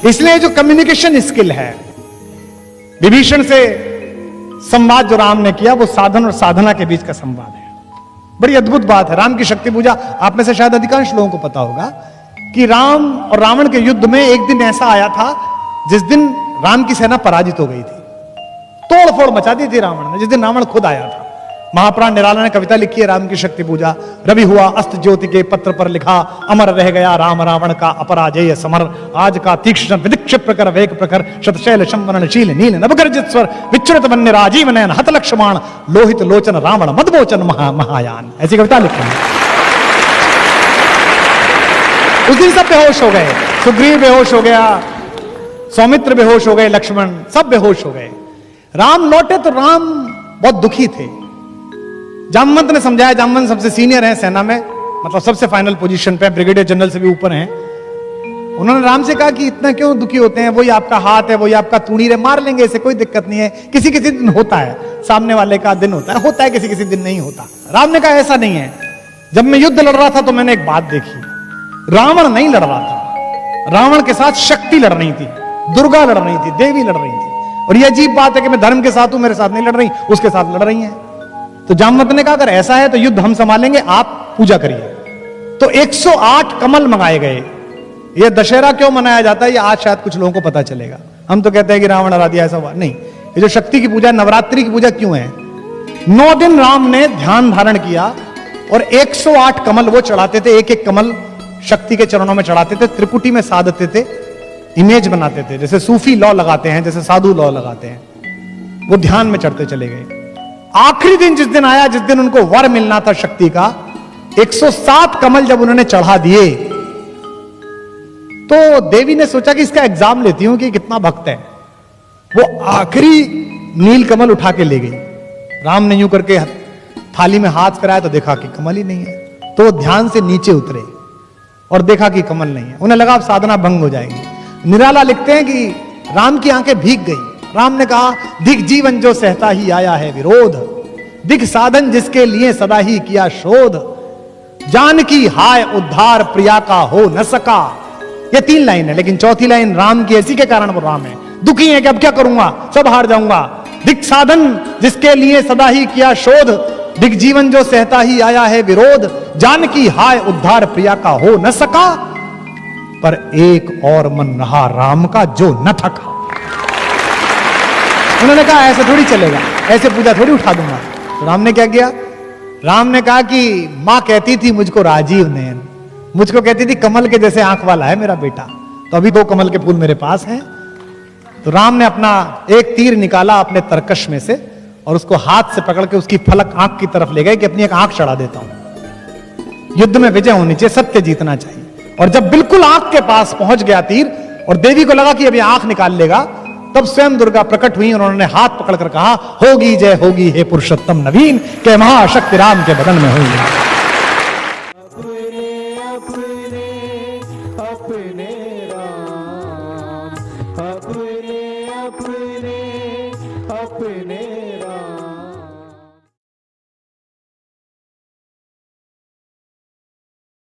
इसलिए जो communication skill है, विभीषण से संवाद जो राम ने किया, वो साधन और साधना के बीच का संवाद है। बड़ी अद्भुत बात है। राम की शक्ति पूजा, आप में से शायद अधिकांश लोगों को पता होगा कि राम और रावण के युद्ध में एक दिन ऐसा आया था जिस दिन राम की सेना पराजित हो गई थी, तोड़फोड़ मचा दी थी रावण ने, जिस दिन रावण खुद आया था। महाप्राण निराला ने कविता लिखी है राम की शक्ति पूजा। रवि हुआ अस्त ज्योति के पत्र पर लिखा, अमर रह गया राम रावण का अपराजेय समर। आज का तीक्ष्ण विदिक्षिप प्रकर वेग प्रखर, शतशैल शंवरणशील नील नवगर्जित स्वर, विच्युत वन्य राजीव नयन हत लक्ष्मण, लोहित लोचन रावण मदमोचन महायान। ऐसी कविता लिखी है। उस दिन सब बेहोश हो गए, सुग्रीव बेहोश हो गया, सौमित्र बेहोश हो गए, लक्ष्मण सब बेहोश हो गए। राम लौटे तो राम बहुत दुखी थे। जामवंत ने समझाया, जामवंत सबसे सीनियर है सेना में, मतलब सबसे फाइनल पोजीशन पे, ब्रिगेडियर जनरल से भी ऊपर हैं। उन्होंने राम से कहा कि इतना क्यों दुखी होते हैं, वही आपका हाथ है, वही आपका तूणीर है, मार लेंगे, इसे कोई दिक्कत नहीं है। किसी किसी दिन होता है, सामने वाले का दिन होता है किसी किसी दिन नहीं होता। राम ने कहा ऐसा नहीं है। जब मैं युद्ध लड़ रहा था तो मैंने एक बात देखी, रावण नहीं लड़ रहा था, रावण के साथ शक्ति लड़ रही थी, दुर्गा लड़ रही थी, देवी लड़ रही थी। और यह अजीब बात है कि मैं धर्म के साथ हूं, मेरे साथ नहीं लड़ रही, उसके साथ लड़ रही हैं। तो जामवंत ने कहा अगर ऐसा है तो युद्ध हम संभालेंगे, आप पूजा करिए। तो 108 कमल मंगाए गए। यह दशहरा क्यों मनाया जाता है, ये आज शायद कुछ लोगों को पता चलेगा। हम तो कहते हैं कि रावण हरा दिया, ऐसा हुआ नहीं। ये जो शक्ति की पूजा, नवरात्रि की पूजा क्यों है? 9 दिन राम ने ध्यान धारण किया और 108 कमल वो चढ़ाते थे, एक एक कमल शक्ति के चरणों में चढ़ाते थे, त्रिपुटी में साधते थे, इमेज बनाते थे, जैसे सूफी लौ लगाते हैं, जैसे साधु लौ लगाते हैं। वो ध्यान में चढ़ते चले गए। आखिरी दिन जिस दिन आया, जिस दिन उनको वर मिलना था शक्ति का, 107 कमल जब उन्होंने चढ़ा दिए तो देवी ने सोचा कि इसका एग्जाम लेती हूं कि कितना भक्त है। वो आखिरी नील कमल उठा के ले गई। राम ने यूं करके थाली में हाथ फिराया तो देखा कि कमल ही नहीं है। तो वो ध्यान से नीचे उतरे और देखा कि कमल नहीं है। उन्हें लगा अब साधना भंग हो जाएगी। निराला लिखते हैं कि राम की आंखें भीग गई। राम ने कहा दिख जीवन जो सहता ही आया है विरोध, दिख साधन जिसके लिए सदा ही किया शोध, जान की हाय उद्धार प्रिया का हो न सका। ये 3 लाइन है, लेकिन चौथी लाइन राम की, ऐसी के कारण वो राम है। दुखी है कि अब क्या करूंगा, सब हार जाऊंगा। दिख साधन जिसके लिए सदा ही किया शोध, दिख जीवन जो सहता ही आया है विरोध, जान की हाय उद्धार प्रिया का हो न सका, पर एक और मन रहा राम का जो न थका। उन्होंने कहा ऐसे थोड़ी चलेगा, ऐसे पूजा थोड़ी उठा दूंगा। तो राम ने क्या किया? राम ने कहा कि मां कहती थी मुझको राजीव नयन, मुझको कहती थी कमल के जैसे आंख वाला है मेरा बेटा, तो अभी 2 कमल के फूल मेरे पास हैं। तो राम ने अपना एक तीर निकाला अपने तरकश में से और उसको हाथ से पकड़ के उसकी फलक आंख की तरफ ले गए कि अपनी एक आंख चढ़ा देता हूं। युद्ध में विजय होनी चाहिए, सत्य जीतना चाहिए। और जब बिल्कुल आंख के पास पहुंच गया तीर और देवी को लगा कि अभी आंख निकाल लेगा, तब स्वयं दुर्गा प्रकट हुई और उन्होंने हाथ पकड़कर कहा होगी जय होगी हे पुरुषोत्तम नवीन, के महाशक्ति राम के बदन में हुई। अपने राम, अपने